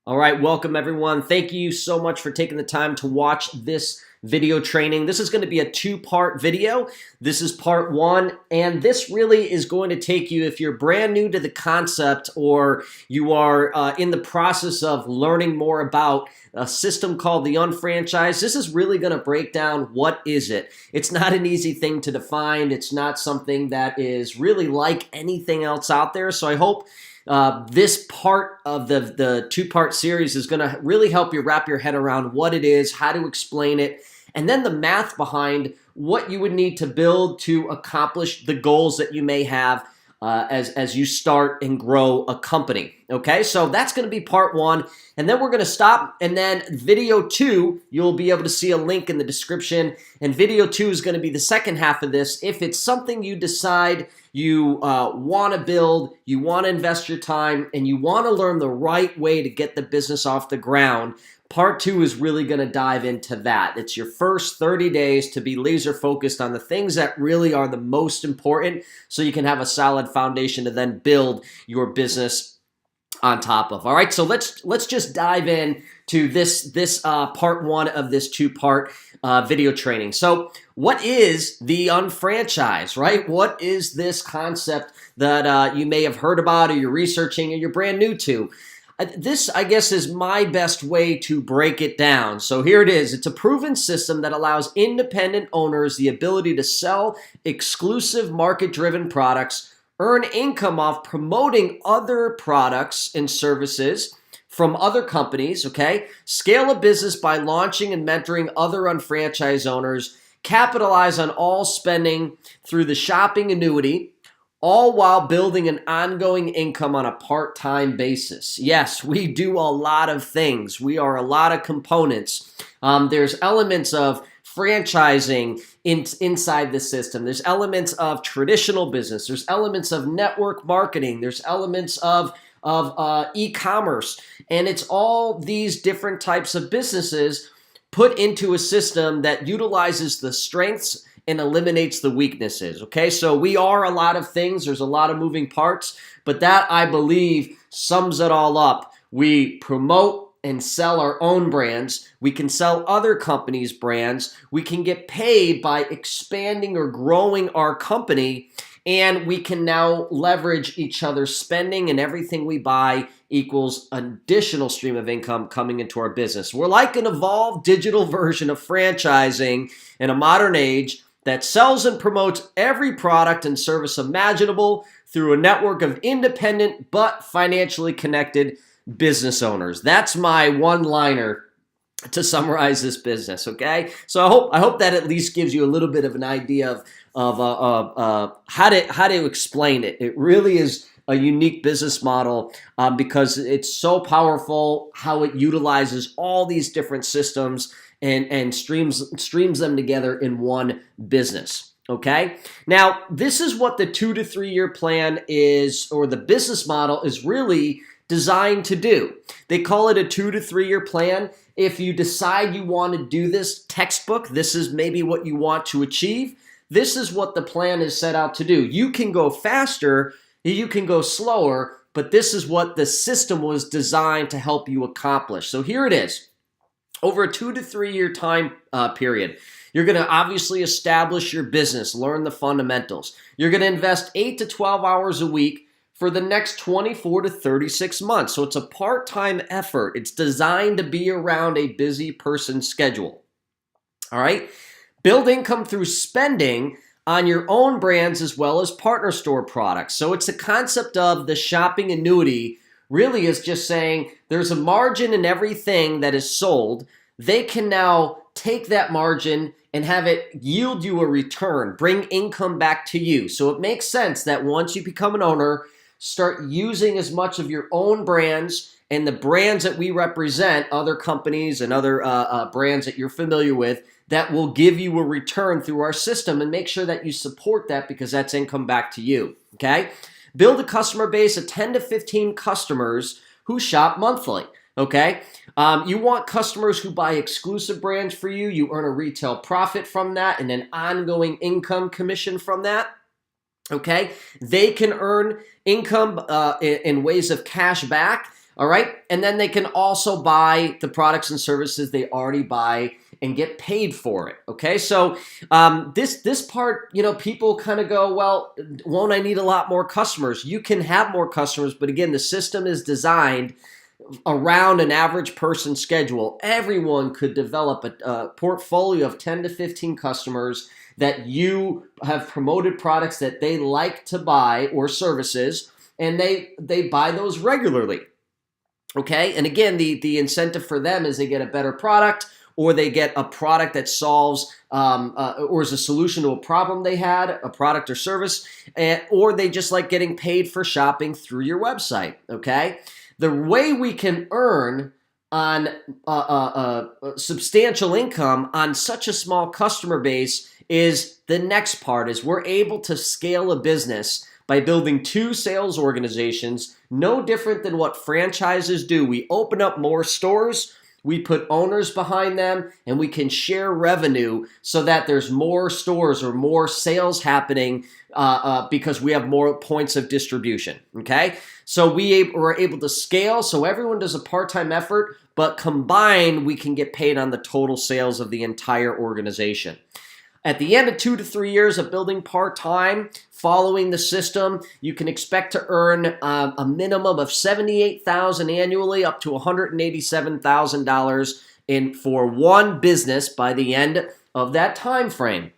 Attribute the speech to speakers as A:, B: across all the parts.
A: All right, welcome everyone. Thank you so much for taking the time to watch this video training. This is going to be a two-part video. This is part one, and this really is going to take you, if you're brand new to the concept or you are in the process of learning more about a system called the UnFranchise, this is really going to break down what is it. It's not an easy thing to define. It's not something that is really like anything else out there. So I hope this part of the two-part series is going to really help you wrap your head around what it is, how to explain it, and then the math behind what you would need to build to accomplish the goals that you may have as you start and grow a company. Okay, so that's going to be part one, and then we're going to stop, and then video two, you'll be able to see a link in the description, and video two is going to be the second half of this. If it's something you decide you want to build, you want to invest your time, and you want to learn the right way to get the business off the ground, part two is really going to dive into that. It's your first 30 days to be laser focused on the things that really are the most important so you can have a solid foundation to then build your business on top of. All right, so let's just dive in to this part one of this two-part video training. So what is the UnFranchise, right? What is this concept that you may have heard about or you're researching or you're brand new to? This, I guess, is my best way to break it down. So here it is. It's a proven system that allows independent owners the ability to sell exclusive market-driven products, earn income off promoting other products and services from other companies, okay? Scale a business by launching and mentoring other unfranchised owners, capitalize on all spending through the shopping annuity, all while building an ongoing income on a part-time basis. Yes, we do a lot of things. We are a lot of components. There's elements of franchising inside the system. There's elements of traditional business. There's elements of network marketing. There's elements of e-commerce. And it's all these different types of businesses put into a system that utilizes the strengths and eliminates the weaknesses, okay? So we are a lot of things. There's a lot of moving parts, but that, I believe, sums it all up. We promote and sell our own brands. We can sell other companies' brands. We can get paid by expanding or growing our company, and we can now leverage each other's spending, and everything we buy equals an additional stream of income coming into our business. We're like an evolved digital version of franchising in a modern age that sells and promotes every product and service imaginable through a network of independent but financially connected business owners. That's my one-liner to summarize this business, okay? So I hope that at least gives you a little bit of an idea of how to explain it. It really is a unique business model because it's so powerful how it utilizes all these different systems and streams them together in one business. Okay, now this is what the 2 to 3 year plan is, or the business model is really designed to do. They call it a 2 to 3 year plan. If you decide you want to do this textbook, this is maybe what you want to achieve. This is what the plan is set out to do. You can go faster, you can go slower, but this is what the system was designed to help you accomplish. So here it is. Over a 2 to 3 year time period, you're going to obviously establish your business, learn the fundamentals. You're going to invest 8 to 12 hours a week for the next 24 to 36 months. So it's a part-time effort. It's designed to be around a busy person's schedule. All right? Build income through spending on your own brands as well as partner store products. So it's a concept of the shopping annuity really is just saying there's a margin in everything that is sold. They can now take that margin and have it yield you a return, bring income back to you. So it makes sense that once you become an owner, start using as much of your own brands and the brands that we represent, other companies and other brands that you're familiar with, that will give you a return through our system, and make sure that you support that because that's income back to you, okay? Build a customer base of 10 to 15 customers who shop monthly, okay? You want customers who buy exclusive brands for you. You earn a retail profit from that and an ongoing income commission from that. Okay, they can earn income in ways of cash back All right. And then they can also buy the products and services they already buy and get paid for it. Okay. So this part, people kind of go, well, won't I need a lot more customers? You can have more customers, but again, the system is designed around an average person schedule. Everyone could develop a portfolio of 10 to 15 customers that you have promoted products that they like to buy or services, and they buy those regularly. Okay, and again, the incentive for them is they get a better product, or they get a product that solves or is a solution to a problem they had, a product or service, or they just like getting paid for shopping through your website. Okay, the way we can earn on substantial income on such a small customer base is the next part, is we're able to scale a business by building 2 sales organizations, no different than what franchises do. We open up more stores, we put owners behind them, and we can share revenue so that there's more stores or more sales happening because we have more points of distribution, okay? So we're able to scale, so everyone does a part-time effort, but combined, we can get paid on the total sales of the entire organization. At the end of 2 to 3 years of building part-time, following the system, you can expect to earn a minimum of $78,000 annually, up to $187,000 for one business by the end of that time frame.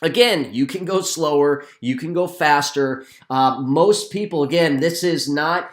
A: Again, you can go slower, you can go faster. Most people, again, this is not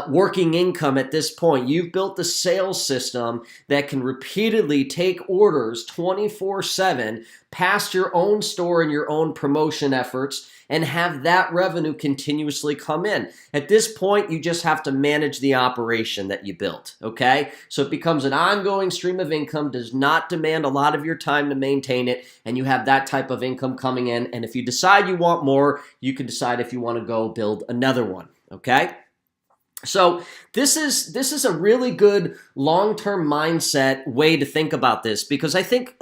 A: working income at this point. You've built the sales system that can repeatedly take orders 24/7 past your own store and your own promotion efforts and have that revenue continuously come in. At this point, you just have to manage the operation that you built, okay? So it becomes an ongoing stream of income, does not demand a lot of your time to maintain it, and you have that type of income coming in. And if you decide you want more, you can decide if you want to go build another one, okay? So this is a really good long-term mindset way to think about this, because I think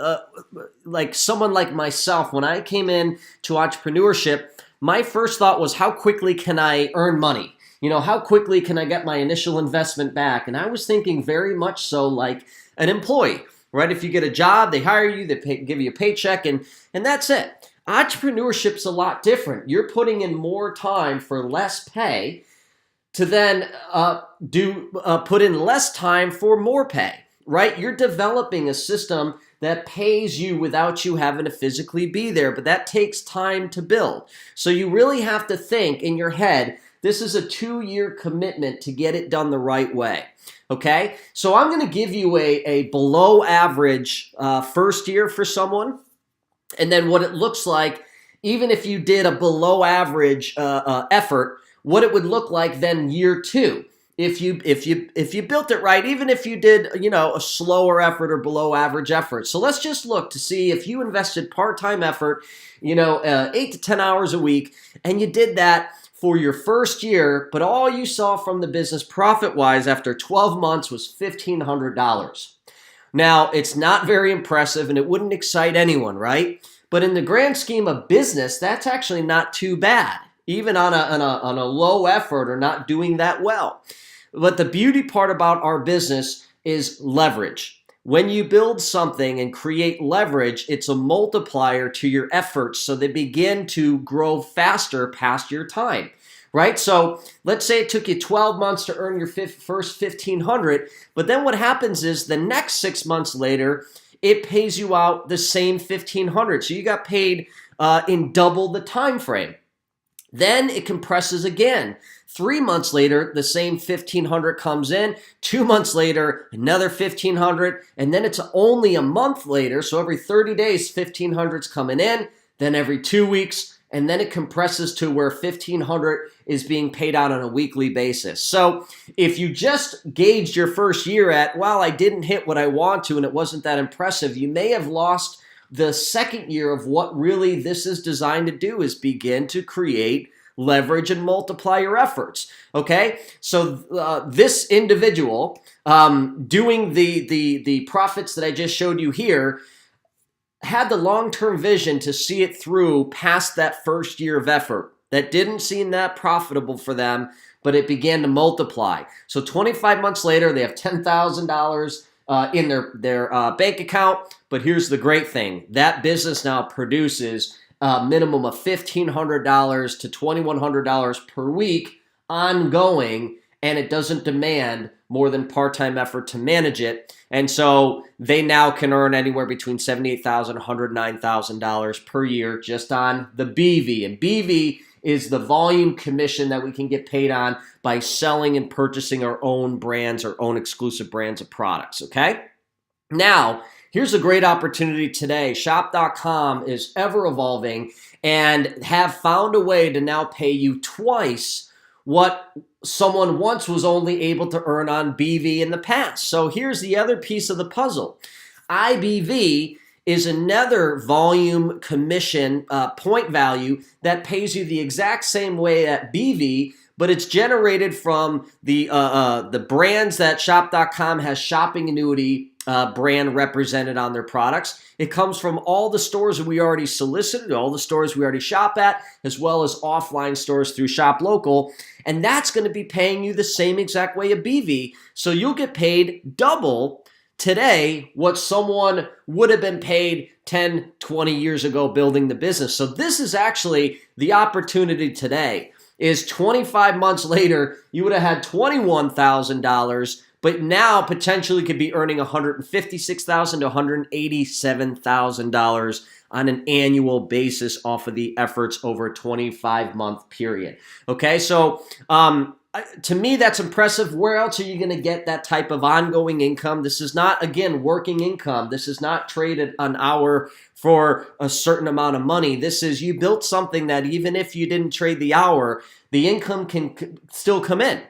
A: like someone like myself, when I came in to entrepreneurship, my first thought was, how quickly can I earn money? How quickly can I get my initial investment back? And I was thinking very much so like an employee, right? If you get a job, they hire you, they give you a paycheck, and that's it. Entrepreneurship's a lot different. You're putting in more time for less pay to then put in less time for more pay, right? You're developing a system that pays you without you having to physically be there, but that takes time to build. So you really have to think in your head, this is a 2-year commitment to get it done the right way, okay? So I'm going to give you a below average first year for someone, and then what it looks like, even if you did a below average effort, what it would look like then year 2. If you built it right, even if you did, a slower effort or below average effort. So let's just look to see if you invested part-time effort, 8 to 10 hours a week, and you did that for your first year, but all you saw from the business profit-wise after 12 months was $1,500. Now, it's not very impressive, and it wouldn't excite anyone, right? But in the grand scheme of business, that's actually not too bad, even on a low effort or not doing that well. But the beauty part about our business is leverage. When you build something and create leverage, it's a multiplier to your efforts, so they begin to grow faster past your time, right? So let's say it took you 12 months to earn your first $1,500, but then what happens is the next 6 months later, it pays you out the same $1,500. So you got paid in double the time frame. Then it compresses again. 3 months later, the same $1,500 comes in. 2 months later, another $1,500. And then it's only a month later, so every 30 days, $1,500's coming in. Then every 2 weeks, and then it compresses to where $1,500 is being paid out on a weekly basis. So if you just gauged your first year at, well, I didn't hit what I want to and it wasn't that impressive, you may have lost the second year of what really this is designed to do, is begin to create leverage and multiply your efforts, okay? So this individual doing the profits that I just showed you here had the long-term vision to see it through past that first year of effort. That didn't seem that profitable for them, but it began to multiply. So 25 months later, they have $10,000 in their bank account. But here's the great thing. That business now produces a minimum of $1,500 to $2,100 per week ongoing, and it doesn't demand more than part-time effort to manage it. And so they now can earn anywhere between $78,000 and $109,000 per year just on the BV. And BV is the volume commission that we can get paid on by selling and purchasing our own brands, our own exclusive brands of products, okay? Now, here's a great opportunity today. Shop.com is ever evolving and have found a way to now pay you twice what someone once was only able to earn on BV in the past. So here's the other piece of the puzzle. IBV is another volume commission point value that pays you the exact same way at BV, but it's generated from the brands that Shop.com has shopping annuity brand represented on their products. It comes from all the stores that we already solicited, all the stores we already shop at, as well as offline stores through Shop Local. And that's going to be paying you the same exact way of BV. So you'll get paid double today what someone would have been paid 10, 20 years ago building the business. So this is actually the opportunity today. Is 25 months later, you would have had $21,000, but now potentially could be earning $156,000 to $187,000 on an annual basis off of the efforts over a 25-month period. Okay, so to me, that's impressive. Where else are you going to get that type of ongoing income? This is not, again, working income. This is not traded an hour for a certain amount of money. This is you built something that even if you didn't trade the hour, the income can still come in.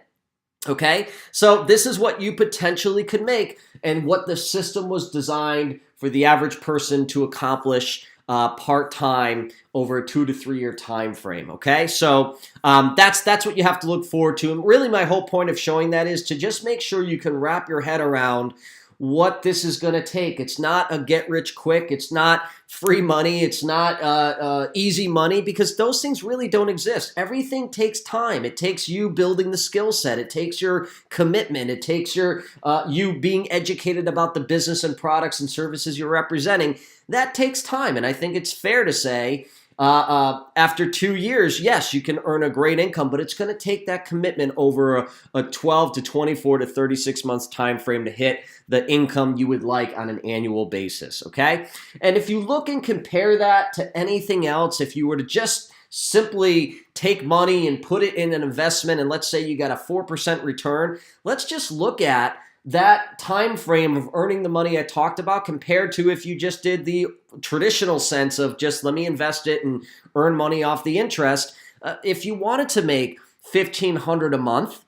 A: Okay, so this is what you potentially could make and what the system was designed for the average person to accomplish part-time over a 2 to 3 year time frame. Okay, so that's what you have to look forward to. And really my whole point of showing that is to just make sure you can wrap your head around what this is going to take. It's not a get rich quick. It's not free money. It's not easy money, because those things really don't exist. Everything takes time. It takes you building the skill set. It takes your commitment. It takes your you being educated about the business and products and services you're representing. That takes time. And I think it's fair to say after 2 years, yes, you can earn a great income, but it's going to take that commitment over a 12 to 24 to 36 months time frame to hit the income you would like on an annual basis, okay? And if you look and compare that to anything else, if you were to just simply take money and put it in an investment, and let's say you got a 4% return, let's just look at that time frame of earning the money I talked about compared to if you just did the traditional sense of just let me invest it and earn money off the interest. If you wanted to make $1,500 a month,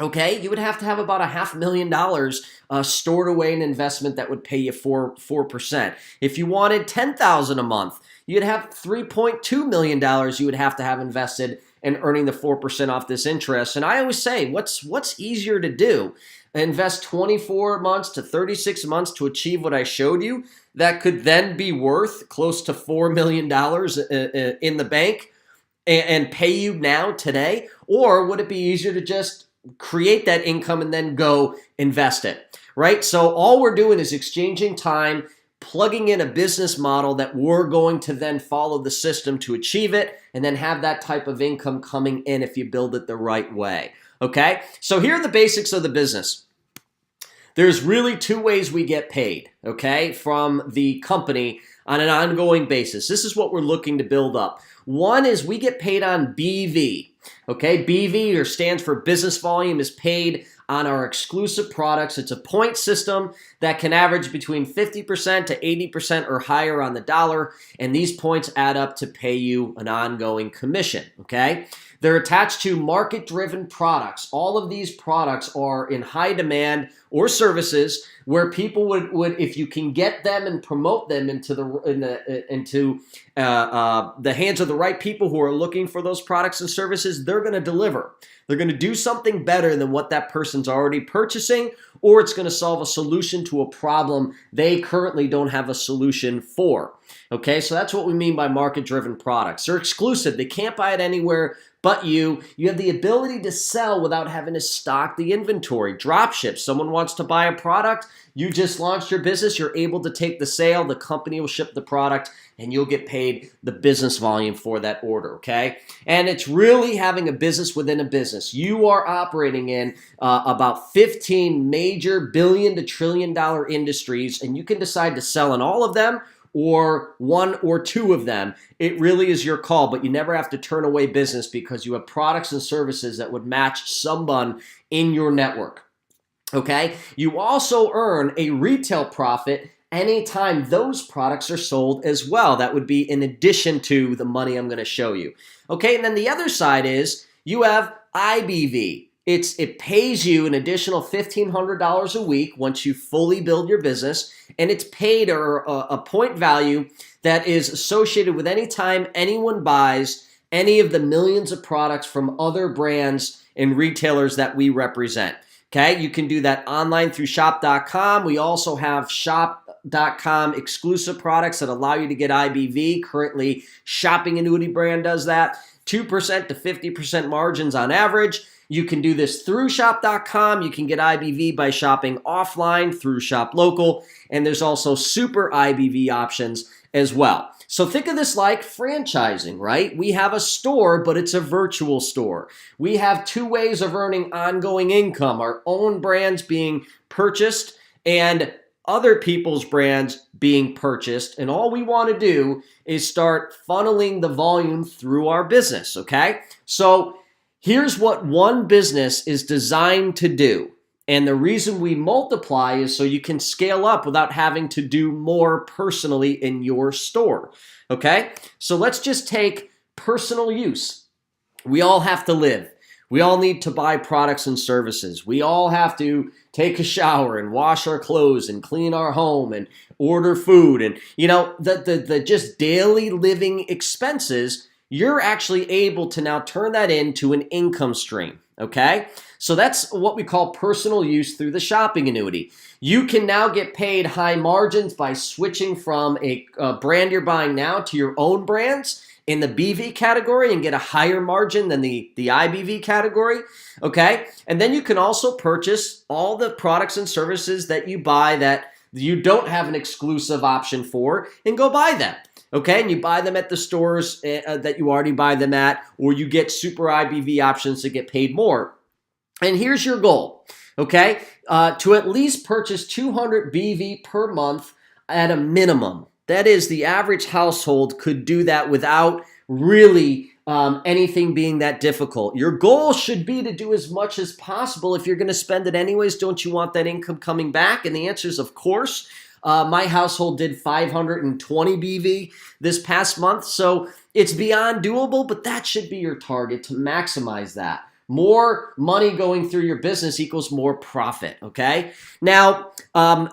A: okay, you would have to have about $500,000 stored away in investment that would pay you 4%. If you wanted $10,000 a month, you'd have $3.2 million you would have to have invested and earning the 4% off this interest. And I always say, what's easier to do? Invest 24 months to 36 months to achieve what I showed you that could then be worth close to $4 million in the bank and pay you now today? Or would it be easier to just create that income and then go invest it, right? So all we're doing is exchanging time, plugging in a business model that we're going to then follow the system to achieve it and then have that type of income coming in if you build it the right way. Okay, so here are the basics of the business. There's really 2 ways we get paid, okay, from the company on an ongoing basis. This is what we're looking to build up. One is we get paid on BV, okay? BV, or stands for business volume, is paid on our exclusive products. It's a point system that can average between 50% to 80% or higher on the dollar, and these points add up to pay you an ongoing commission, okay? They're attached to market-driven products. All of these products are in high demand or services where people would if you can get them and promote them into the hands of the right people who are looking for those products and services, they're going to deliver. They're going to do something better than what that person's already purchasing, or it's going to solve a solution to a problem they currently don't have a solution for. Okay, so that's what we mean by market-driven products. They're exclusive. They can't buy it anywhere but you. You have the ability to sell without having to stock the inventory. Dropship. Someone wants to buy a product. You just launched your business. You're able to take the sale. The company will ship the product, and you'll get paid the business volume for that order, okay? And it's really having a business within a business. You are operating in about 15 major billion to trillion dollar industries, and you can decide to sell in all of them or one or two of them. It really is your call, but you never have to turn away business because you have products and services that would match someone in your network. Okay? You also earn a retail profit anytime those products are sold as well. That would be in addition to the money I'm going to show you. Okay, and then the other side is you have IBV. It pays you an additional $1,500 a week once you fully build your business, and it's paid a point value that is associated with any time anyone buys any of the millions of products from other brands and retailers that we represent. Okay, you can do that online through shop.com. We also have shop.com exclusive products that allow you to get IBV. Currently, Shopping Annuity brand does that. 2% to 50% margins on average. You can do this through shop.com. You can get IBV by shopping offline through Shop Local. And there's also super IBV options as well. So think of this like franchising, right? We have a store, but it's a virtual store. We have two ways of earning ongoing income, our own brands being purchased and other people's brands being purchased. And all we want to do is start funneling the volume through our business, okay? So here's what one business is designed to do. And the reason we multiply is so you can scale up without having to do more personally in your store, okay? So let's just take personal use. We all have to live. We all need to buy products and services. We all have to take a shower and wash our clothes and clean our home and order food. And, you know, the just daily living expenses, you're actually able to now turn that into an income stream, okay? So that's what we call personal use through the shopping annuity. You can now get paid high margins by switching from a brand you're buying now to your own brands in the BV category and get a higher margin than the IBV category, okay? And then you can also purchase all the products and services that you buy that you don't have an exclusive option for and go buy them. Okay, and you buy them at the stores that you already buy them at, or you get super IBV options to get paid more. And here's your goal, okay? To at least purchase 200 BV per month at a minimum. That is, the average household could do that without really anything being that difficult. Your goal should be to do as much as possible. If you're going to spend it anyways, don't you want that income coming back? And the answer is, of course. My household did 520 BV this past month, so it's beyond doable, but that should be your target to maximize that. More money going through your business equals more profit, okay? Now,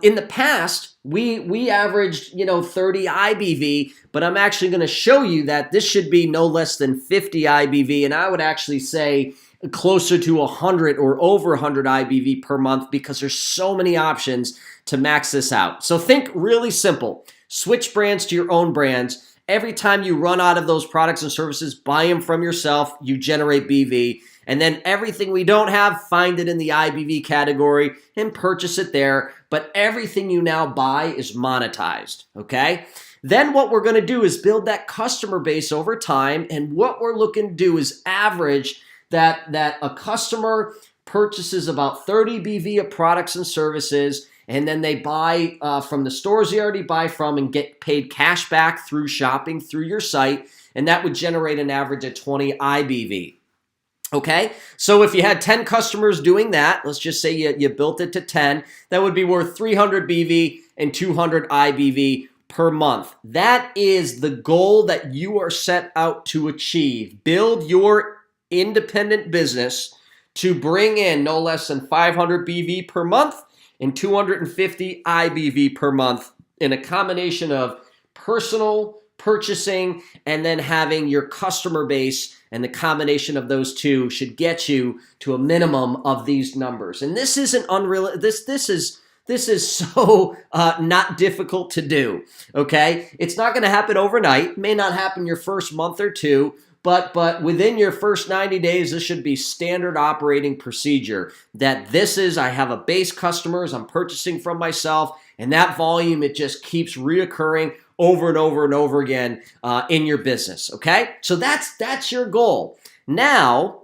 A: in the past, we averaged, 30 IBV, but I'm actually going to show you that this should be no less than 50 IBV, and I would actually say closer to 100 or over 100 IBV per month because there's so many options to max this out. So think really simple. Switch brands to your own brands. Every time you run out of those products and services, buy them from yourself. You generate BV. And then everything we don't have, find it in the IBV category and purchase it there. But everything you now buy is monetized, okay? Then what we're going to do is build that customer base over time. And what we're looking to do is average that a customer purchases about 30 BV of products and services, and then they buy from the stores they already buy from and get paid cash back through shopping through your site, and that would generate an average of 20 IBV. Okay, so if you had 10 customers doing that, let's just say you built it to 10, that would be worth 300 BV and 200 IBV per month. That is the goal that you are set out to achieve. Build your independent business to bring in no less than 500 BV per month and 250 IBV per month in a combination of personal purchasing and then having your customer base, and the combination of those two should get you to a minimum of these numbers. And this isn't unreal. This is This is so not difficult to do, okay? It's not going to happen overnight. It may not happen your first month or two, but within your first 90 days, this should be standard operating procedure. That this is, I have a base customers I'm purchasing from myself, and that volume, it just keeps reoccurring over and over and over again in your business, okay? So that's your goal. Now,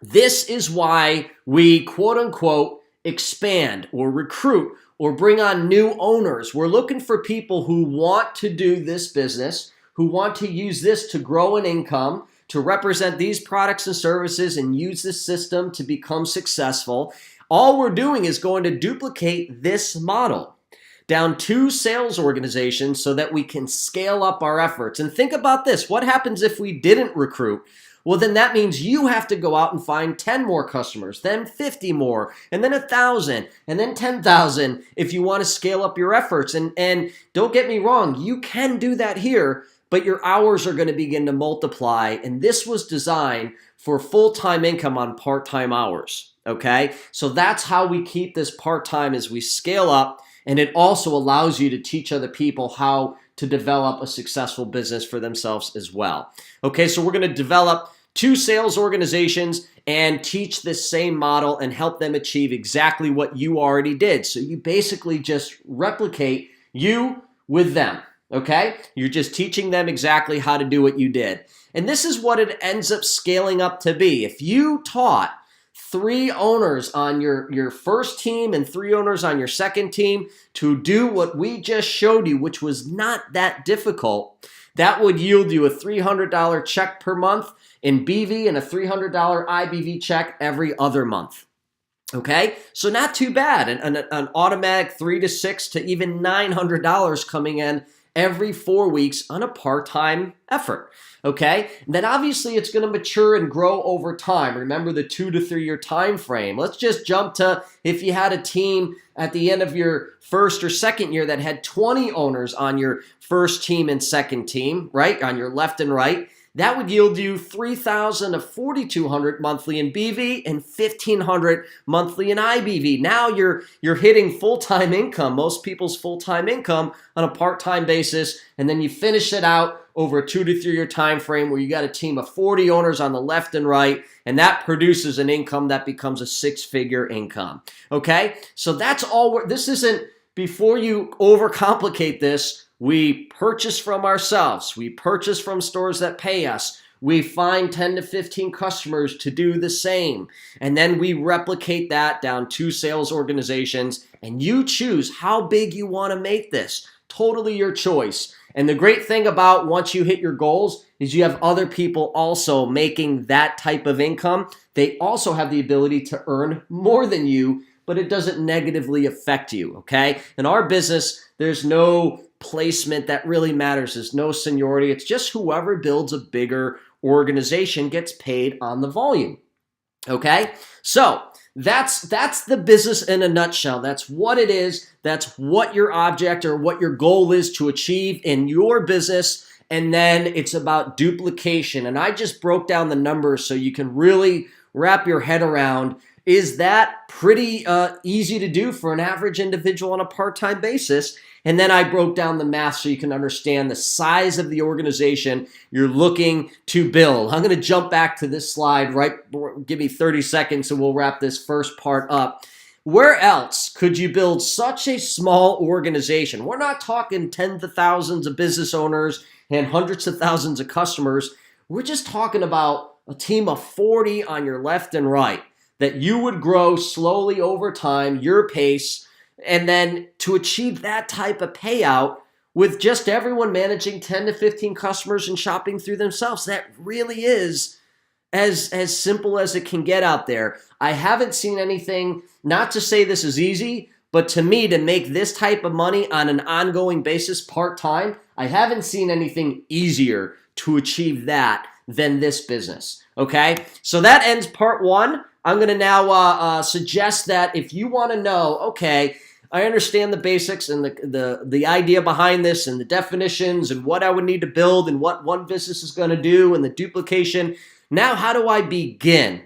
A: this is why we quote unquote expand or recruit or bring on new owners. We're looking for people who want to do this business, who want to use this to grow an income, to represent these products and services and use this system to become successful. All we're doing is going to duplicate this model down 2 sales organizations so that we can scale up our efforts. And think about this. What happens if we didn't recruit? Well, then that means you have to go out and find 10 more customers, then 50 more, and then 1,000, and then 10,000 if you want to scale up your efforts. And don't get me wrong, you can do that here, but your hours are going to begin to multiply. And this was designed for full-time income on part-time hours, okay? So that's how we keep this part-time as we scale up. And it also allows you to teach other people how to develop a successful business for themselves as well. Okay, so we're going to develop 2 sales organizations and teach this same model and help them achieve exactly what you already did. So you basically just replicate you with them, okay? You're just teaching them exactly how to do what you did. And this is what it ends up scaling up to be. If you taught 3 owners on your first team and 3 owners on your second team to do what we just showed you, which was not that difficult, that would yield you a $300 check per month in BV and a $300 IBV check every other month. Okay, so not too bad. An automatic $300 to $600 to even $900 coming in every 4 weeks on a part-time effort. Okay, and then obviously it's going to mature and grow over time. Remember the 2 to 3 year time frame. Let's just jump to if you had a team at the end of your first or second year that had 20 owners on your first team and second team, right, on your left and right. That would yield you $3,000 to $4,200 monthly in BV and $1,500 monthly in IBV. Now you're hitting full-time income, most people's full-time income on a part-time basis, and then you finish it out over a 2 to 3 year time frame where you got a team of 40 owners on the left and right, and that produces an income that becomes a 6-figure income. Okay, so that's all. This isn't, before you overcomplicate this, we purchase from ourselves. We purchase from stores that pay us. We find 10 to 15 customers to do the same. And then we replicate that down 2 sales organizations. And you choose how big you want to make this. Totally your choice. And the great thing about once you hit your goals is you have other people also making that type of income. They also have the ability to earn more than you, but it doesn't negatively affect you, okay? In our business, there's no placement that really matters. There's no seniority. It's just whoever builds a bigger organization gets paid on the volume, okay? So that's the business in a nutshell. That's what it is. That's what your object or what your goal is to achieve in your business. And then it's about duplication. And I just broke down the numbers so you can really wrap your head around, is that pretty easy to do for an average individual on a part-time basis? And then I broke down the math so you can understand the size of the organization you're looking to build. I'm going to jump back to this slide, right? Give me 30 seconds and we'll wrap this first part up. Where else could you build such a small organization? We're not talking tens of thousands of business owners and hundreds of thousands of customers. We're just talking about a team of 40 on your left and right that you would grow slowly over time, your pace, and then to achieve that type of payout with just everyone managing 10 to 15 customers and shopping through themselves. That really is as simple as it can get out there. I haven't seen anything, not to say this is easy, but to me, to make this type of money on an ongoing basis part-time, I haven't seen anything easier to achieve that than this business, okay? So that ends part 1. I'm going to now suggest that if you want to know, okay, I understand the basics and the idea behind this and the definitions and what I would need to build and what one business is going to do and the duplication. Now, how do I begin?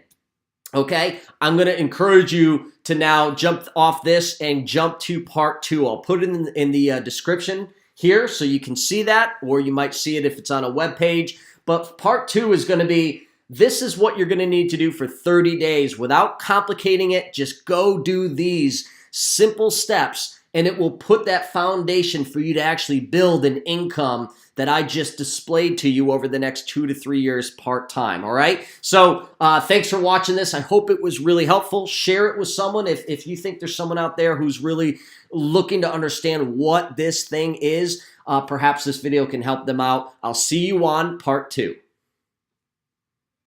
A: Okay, I'm going to encourage you to now jump off this and jump to part 2. I'll put it in the description here so you can see that, or you might see it if it's on a web page. But part 2 is going to be, this is what you're going to need to do for 30 days without complicating it. Just go do these simple steps, and it will put that foundation for you to actually build an income that I just displayed to you over the next 2 to 3 years part-time, all right? So thanks for watching this. I hope it was really helpful. Share it with someone if you think there's someone out there who's really looking to understand what this thing is. Perhaps this video can help them out. I'll see you on part 2.